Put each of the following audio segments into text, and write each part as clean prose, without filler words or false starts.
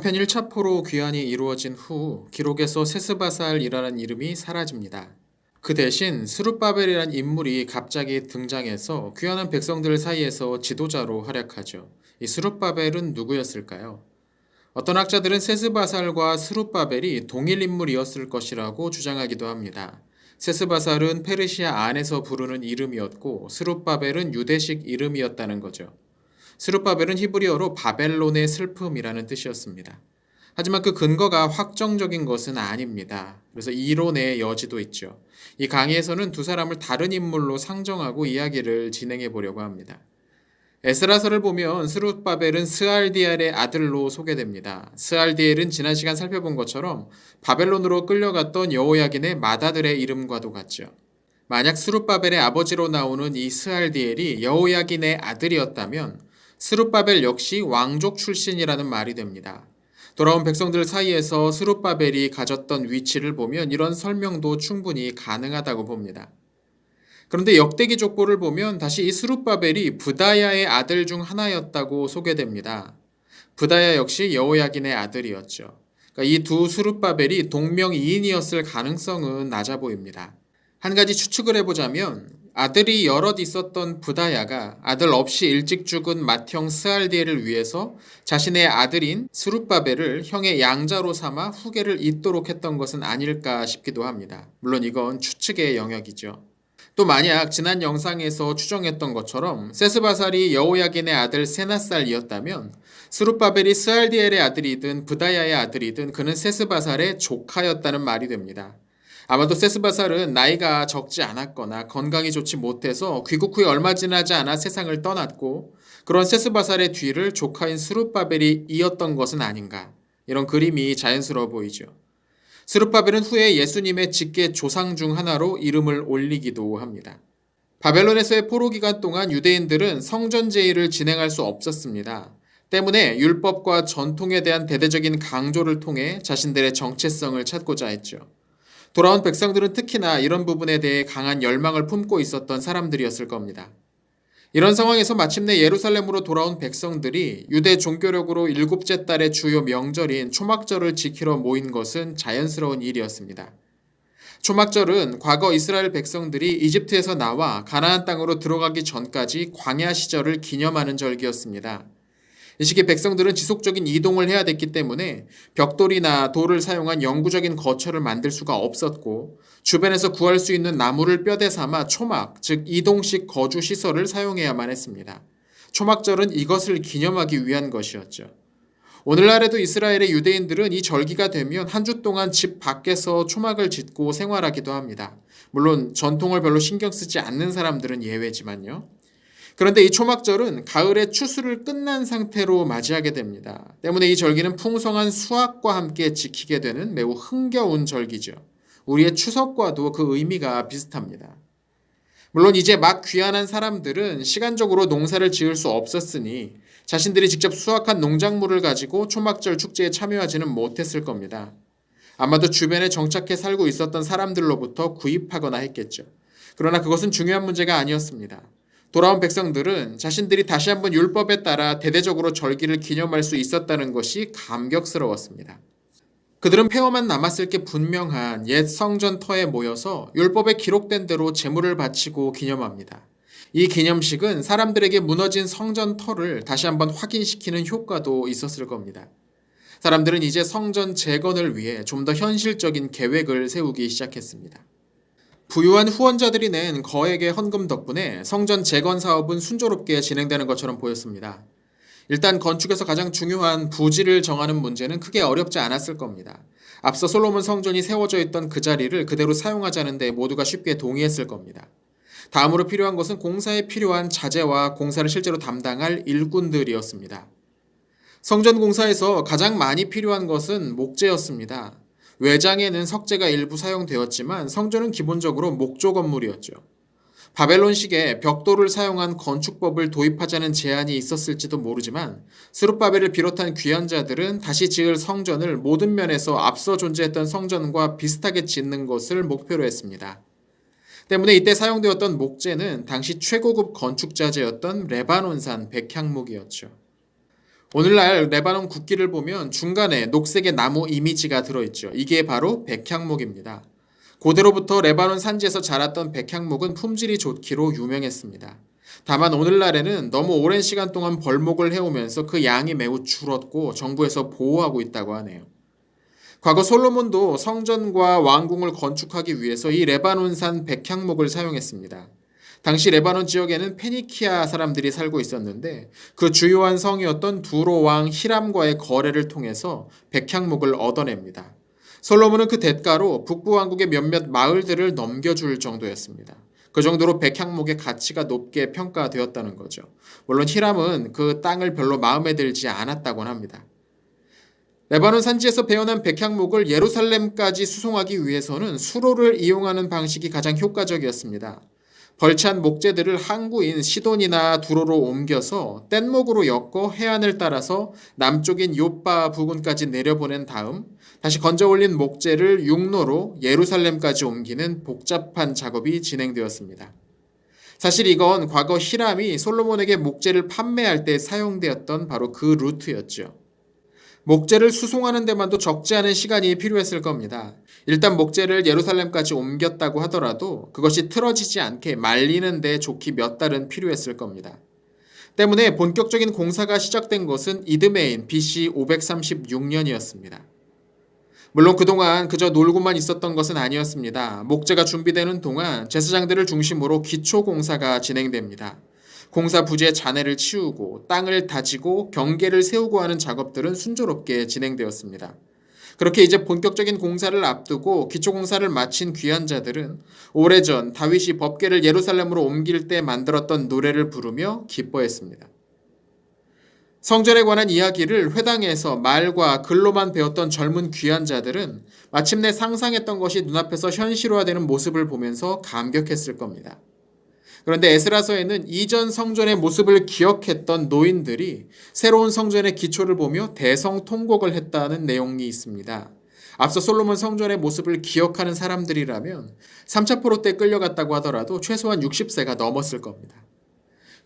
한편 1차 포로 귀환이 이루어진 후 기록에서 세스바살이라는 이름이 사라집니다. 그 대신 스룹바벨이라는 인물이 갑자기 등장해서 귀환한 백성들 사이에서 지도자로 활약하죠. 이 스룹바벨은 누구였을까요? 어떤 학자들은 세스바살과 스룹바벨이 동일 인물이었을 것이라고 주장하기도 합니다. 세스바살은 페르시아 안에서 부르는 이름이었고 스룹바벨은 유대식 이름이었다는 거죠. 스룹바벨은 히브리어로 바벨론의 슬픔이라는 뜻이었습니다. 하지만 그 근거가 확정적인 것은 아닙니다. 그래서 이론의 여지도 있죠. 이 강의에서는 두 사람을 다른 인물로 상정하고 이야기를 진행해 보려고 합니다. 에스라서를 보면 스룹바벨은 스알디엘의 아들로 소개됩니다. 스알디엘은 지난 시간 살펴본 것처럼 바벨론으로 끌려갔던 여호야긴의 맏아들의 이름과도 같죠. 만약 스룹바벨의 아버지로 나오는 이 스알디엘이 여호야긴의 아들이었다면 스룹바벨 역시 왕족 출신이라는 말이 됩니다. 돌아온 백성들 사이에서 스룹바벨이 가졌던 위치를 보면 이런 설명도 충분히 가능하다고 봅니다. 그런데 역대기 족보를 보면 다시 이 스룹바벨이 브다야의 아들 중 하나였다고 소개됩니다. 브다야 역시 여호야긴의 아들이었죠. 그러니까 이 두 스룹바벨이 동명이인이었을 가능성은 낮아 보입니다. 한 가지 추측을 해보자면 아들이 여럿 있었던 브다야가 아들 없이 일찍 죽은 맏형 스알디엘을 위해서 자신의 아들인 스룹바벨을 형의 양자로 삼아 후계를 잇도록 했던 것은 아닐까 싶기도 합니다. 물론 이건 추측의 영역이죠. 또 만약 지난 영상에서 추정했던 것처럼 세스바살이 여호야긴의 아들 세나살이었다면 스룹바벨이 스알디엘의 아들이든 브다야의 아들이든 그는 세스바살의 조카였다는 말이 됩니다. 아마도 세스바살은 나이가 적지 않았거나 건강이 좋지 못해서 귀국 후에 얼마 지나지 않아 세상을 떠났고 그런 세스바살의 뒤를 조카인 스룹바벨이 이었던 것은 아닌가. 이런 그림이 자연스러워 보이죠. 스룹바벨은 후에 예수님의 직계 조상 중 하나로 이름을 올리기도 합니다. 바벨론에서의 포로 기간 동안 유대인들은 성전 제의를 진행할 수 없었습니다. 때문에 율법과 전통에 대한 대대적인 강조를 통해 자신들의 정체성을 찾고자 했죠. 돌아온 백성들은 특히나 이런 부분에 대해 강한 열망을 품고 있었던 사람들이었을 겁니다. 이런 상황에서 마침내 예루살렘으로 돌아온 백성들이 유대 종교력으로 일곱째 달의 주요 명절인 초막절을 지키러 모인 것은 자연스러운 일이었습니다. 초막절은 과거 이스라엘 백성들이 이집트에서 나와 가나안 땅으로 들어가기 전까지 광야 시절을 기념하는 절기였습니다. 이 시기 백성들은 지속적인 이동을 해야 됐기 때문에 벽돌이나 돌을 사용한 영구적인 거처를 만들 수가 없었고 주변에서 구할 수 있는 나무를 뼈대 삼아 초막, 즉 이동식 거주 시설을 사용해야만 했습니다. 초막절은 이것을 기념하기 위한 것이었죠. 오늘날에도 이스라엘의 유대인들은 이 절기가 되면 한 주 동안 집 밖에서 초막을 짓고 생활하기도 합니다. 물론 전통을 별로 신경 쓰지 않는 사람들은 예외지만요. 그런데 이 초막절은 가을의 추수를 끝난 상태로 맞이하게 됩니다. 때문에 이 절기는 풍성한 수확과 함께 지키게 되는 매우 흥겨운 절기죠. 우리의 추석과도 그 의미가 비슷합니다. 물론 이제 막 귀환한 사람들은 시간적으로 농사를 지을 수 없었으니 자신들이 직접 수확한 농작물을 가지고 초막절 축제에 참여하지는 못했을 겁니다. 아마도 주변에 정착해 살고 있었던 사람들로부터 구입하거나 했겠죠. 그러나 그것은 중요한 문제가 아니었습니다. 돌아온 백성들은 자신들이 다시 한번 율법에 따라 대대적으로 절기를 기념할 수 있었다는 것이 감격스러웠습니다. 그들은 폐허만 남았을 게 분명한 옛 성전터에 모여서 율법에 기록된 대로 제물을 바치고 기념합니다. 이 기념식은 사람들에게 무너진 성전터를 다시 한번 확인시키는 효과도 있었을 겁니다. 사람들은 이제 성전 재건을 위해 좀 더 현실적인 계획을 세우기 시작했습니다. 부유한 후원자들이 낸 거액의 헌금 덕분에 성전 재건 사업은 순조롭게 진행되는 것처럼 보였습니다. 일단 건축에서 가장 중요한 부지를 정하는 문제는 크게 어렵지 않았을 겁니다. 앞서 솔로몬 성전이 세워져 있던 그 자리를 그대로 사용하자는 데 모두가 쉽게 동의했을 겁니다. 다음으로 필요한 것은 공사에 필요한 자재와 공사를 실제로 담당할 일꾼들이었습니다. 성전 공사에서 가장 많이 필요한 것은 목재였습니다. 외장에는 석재가 일부 사용되었지만 성전은 기본적으로 목조 건물이었죠. 바벨론식의 벽돌을 사용한 건축법을 도입하자는 제안이 있었을지도 모르지만 스룹바벨을 비롯한 귀환자들은 다시 지을 성전을 모든 면에서 앞서 존재했던 성전과 비슷하게 짓는 것을 목표로 했습니다. 때문에 이때 사용되었던 목재는 당시 최고급 건축자재였던 레바논산 백향목이었죠. 오늘날 레바논 국기를 보면 중간에 녹색의 나무 이미지가 들어있죠. 이게 바로 백향목입니다. 고대로부터 레바논 산지에서 자랐던 백향목은 품질이 좋기로 유명했습니다. 다만 오늘날에는 너무 오랜 시간 동안 벌목을 해오면서 그 양이 매우 줄었고 정부에서 보호하고 있다고 하네요. 과거 솔로몬도 성전과 왕궁을 건축하기 위해서 이 레바논산 백향목을 사용했습니다. 당시 레바논 지역에는 페니키아 사람들이 살고 있었는데 그 주요한 성이었던 두로 왕 히람과의 거래를 통해서 백향목을 얻어냅니다. 솔로몬은 그 대가로 북부 왕국의 몇몇 마을들을 넘겨줄 정도였습니다. 그 정도로 백향목의 가치가 높게 평가되었다는 거죠. 물론 히람은 그 땅을 별로 마음에 들지 않았다곤 합니다. 레바논 산지에서 베어난 백향목을 예루살렘까지 수송하기 위해서는 수로를 이용하는 방식이 가장 효과적이었습니다. 벌찬 목재들을 항구인 시돈이나 두로로 옮겨서 뗏목으로 엮어 해안을 따라서 남쪽인 요빠 부근까지 내려보낸 다음 다시 건져 올린 목재를 육로로 예루살렘까지 옮기는 복잡한 작업이 진행되었습니다. 사실 이건 과거 히람이 솔로몬에게 목재를 판매할 때 사용되었던 바로 그 루트였죠. 목재를 수송하는 데만도 적지 않은 시간이 필요했을 겁니다. 일단 목재를 예루살렘까지 옮겼다고 하더라도 그것이 틀어지지 않게 말리는 데 좋기 몇 달은 필요했을 겁니다. 때문에 본격적인 공사가 시작된 것은 이듬해인 BC 536년이었습니다. 물론 그동안 그저 놀고만 있었던 것은 아니었습니다. 목재가 준비되는 동안 제사장들을 중심으로 기초 공사가 진행됩니다. 공사 부지의 잔해를 치우고 땅을 다지고 경계를 세우고 하는 작업들은 순조롭게 진행되었습니다. 그렇게 이제 본격적인 공사를 앞두고 기초 공사를 마친 귀환자들은 오래전 다윗이 법궤를 예루살렘으로 옮길 때 만들었던 노래를 부르며 기뻐했습니다. 성전에 관한 이야기를 회당에서 말과 글로만 배웠던 젊은 귀환자들은 마침내 상상했던 것이 눈앞에서 현실화되는 모습을 보면서 감격했을 겁니다. 그런데 에스라서에는 이전 성전의 모습을 기억했던 노인들이 새로운 성전의 기초를 보며 대성통곡을 했다는 내용이 있습니다. 앞서 솔로몬 성전의 모습을 기억하는 사람들이라면 3차 포로 때 끌려갔다고 하더라도 최소한 60세가 넘었을 겁니다.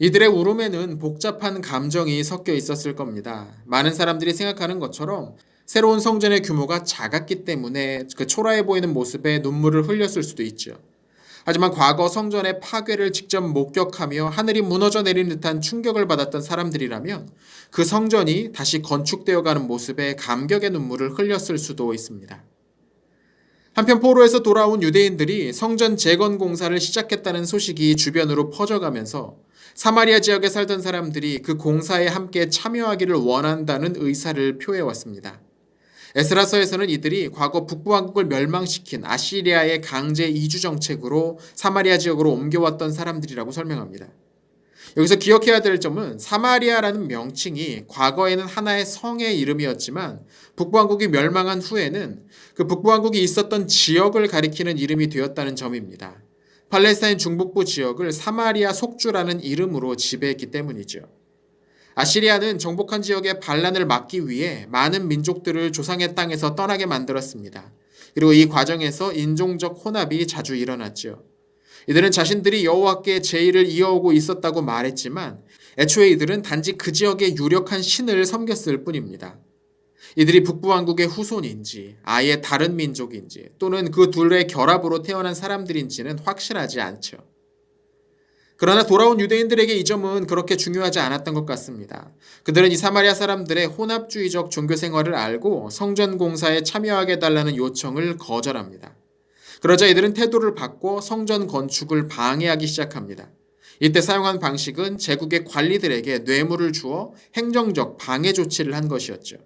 이들의 울음에는 복잡한 감정이 섞여 있었을 겁니다. 많은 사람들이 생각하는 것처럼 새로운 성전의 규모가 작았기 때문에 그 초라해 보이는 모습에 눈물을 흘렸을 수도 있죠. 하지만 과거 성전의 파괴를 직접 목격하며 하늘이 무너져 내린 듯한 충격을 받았던 사람들이라면 그 성전이 다시 건축되어가는 모습에 감격의 눈물을 흘렸을 수도 있습니다. 한편 포로에서 돌아온 유대인들이 성전 재건 공사를 시작했다는 소식이 주변으로 퍼져가면서 사마리아 지역에 살던 사람들이 그 공사에 함께 참여하기를 원한다는 의사를 표해왔습니다. 에스라서에서는 이들이 과거 북부왕국을 멸망시킨 아시리아의 강제 이주 정책으로 사마리아 지역으로 옮겨왔던 사람들이라고 설명합니다. 여기서 기억해야 될 점은 사마리아라는 명칭이 과거에는 하나의 성의 이름이었지만 북부왕국이 멸망한 후에는 그 북부왕국이 있었던 지역을 가리키는 이름이 되었다는 점입니다. 팔레스타인 중북부 지역을 사마리아 속주라는 이름으로 지배했기 때문이죠. 아시리아는 정복한 지역의 반란을 막기 위해 많은 민족들을 조상의 땅에서 떠나게 만들었습니다. 그리고 이 과정에서 인종적 혼합이 자주 일어났죠. 이들은 자신들이 여호와께 제의를 이어오고 있었다고 말했지만 애초에 이들은 단지 그 지역의 유력한 신을 섬겼을 뿐입니다. 이들이 북부왕국의 후손인지 아예 다른 민족인지 또는 그 둘의 결합으로 태어난 사람들인지는 확실하지 않죠. 그러나 돌아온 유대인들에게 이 점은 그렇게 중요하지 않았던 것 같습니다. 그들은 이 사마리아 사람들의 혼합주의적 종교 생활을 알고 성전 공사에 참여하게 해달라는 요청을 거절합니다. 그러자 이들은 태도를 바꿔 성전 건축을 방해하기 시작합니다. 이때 사용한 방식은 제국의 관리들에게 뇌물을 주어 행정적 방해 조치를 한 것이었죠.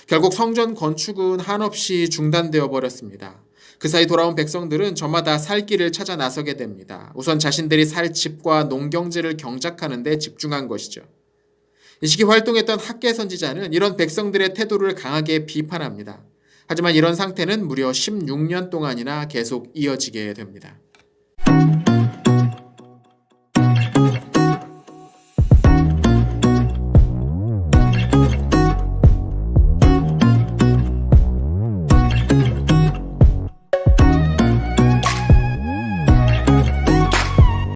결국 성전 건축은 한없이 중단되어 버렸습니다. 그 사이 돌아온 백성들은 저마다 살 길을 찾아 나서게 됩니다. 우선 자신들이 살 집과 농경지를 경작하는 데 집중한 것이죠. 이 시기 활동했던 학계 선지자는 이런 백성들의 태도를 강하게 비판합니다. 하지만 이런 상태는 무려 16년 동안이나 계속 이어지게 됩니다.